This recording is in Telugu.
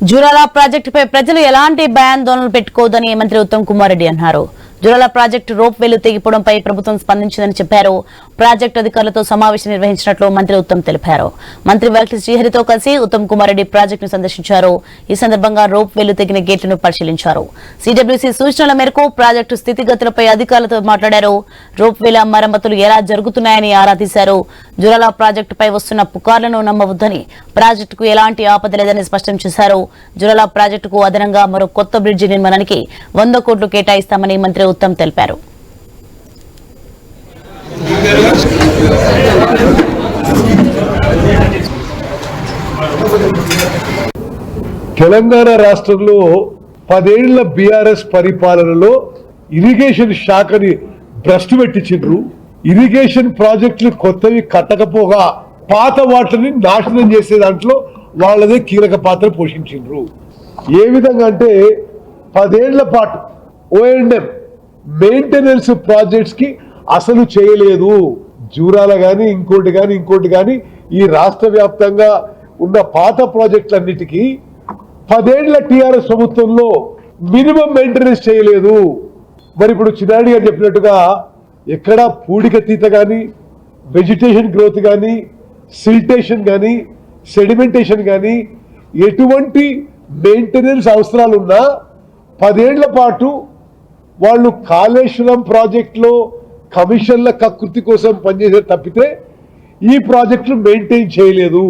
జూరాల ప్రాజెక్టుపై ప్రజలు ఎలాంటి భయాందోళనలు పెట్టుకోవద్దని మంత్రి ఉత్తమ్ కుమార్ రెడ్డి అన్నారు. జూరాల ప్రాజెక్టు రోప్ వేలు తెగిపోవడంపై ప్రభుత్వం స్పందించిందని చెప్పారు. ప్రాజెక్టు అధికారులతో సమావేశం నిర్వహించినట్లు మంత్రి ఉత్తమ్ తెలిపారు. మంత్రి వెల్కి శ్రీహరితో కలిసి ఉత్తమ్ కుమార్ రెడ్డి ప్రాజెక్టును సందర్శించారు. ఈ సందర్భంగా రోప్ వేలు తెగిన గేట్లను పరిశీలించారు. సిడబ్ల్యూసీ సూచనల మేరకు ప్రాజెక్టు స్థితిగతులపై అధికారులతో మాట్లాడారు. రోప్ వేల మరమ్మతులు ఎలా జరుగుతున్నాయని ఆరా తీశారు. జూరాల ప్రాజెక్టుపై వస్తున్న పుకార్లను నమ్మవద్దని, ప్రాజెక్టుకు ఎలాంటి ఆపద లేదని స్పష్టం చేశారు. జూరాల ప్రాజెక్టుకు అదనంగా మరో కొత్త బ్రిడ్జి నిర్మాణానికి 100 కోట్లు కేటాయిస్తామని మంత్రి ఉత్తమ్ తెలిపారు. తెలంగాణ రాష్ట్రంలో 10 ఏళ్ల బీఆర్ఎస్ పరిపాలనలో ఇరిగేషన్ శాఖని భ్రష్టు పెట్టించిండ్రు. ఇరిగేషన్ ప్రాజెక్టులు కొత్తవి కట్టకపోగా పాత వాటిని నాశనం చేసే దాంట్లో వాళ్ళదే కీలక పాత్ర పోషించిండ్రు. ఏ విధంగా అంటే 10 ఏళ్ల పాటు O&M మెయింటెనెన్స్ ప్రాజెక్ట్స్ కి అసలు చేయలేదు. జూరాల గాని ఇంకోటి గాని ఈ రాష్ట్ర వ్యాప్తంగా ఉన్న పాత ప్రాజెక్టులన్నిటికీ 10 ఏళ్ల టీఆర్ఎస్ ప్రభుత్వంలో మినిమం మెయింటెనెన్స్ చేయలేదు. మరి ఇప్పుడు చిన్నాడి గారు చెప్పినట్టుగా ఎక్కడ పూడికతీత కానీ, వెజిటేషన్ గ్రోత్ కానీ, సిల్టేషన్ కానీ, సెడిమెంటేషన్ కానీ ఎటువంటి మెయింటెనెన్స్ అవసరాలున్నా 10 ఏళ్ల పాటు వాళ్ళు కాళేశ్వరం ప్రాజెక్టులో కమిషన్ల కకృతి కోసం పనిచేసే తప్పితే ఈ ప్రాజెక్టులు మెయింటైన్ చేయలేదు.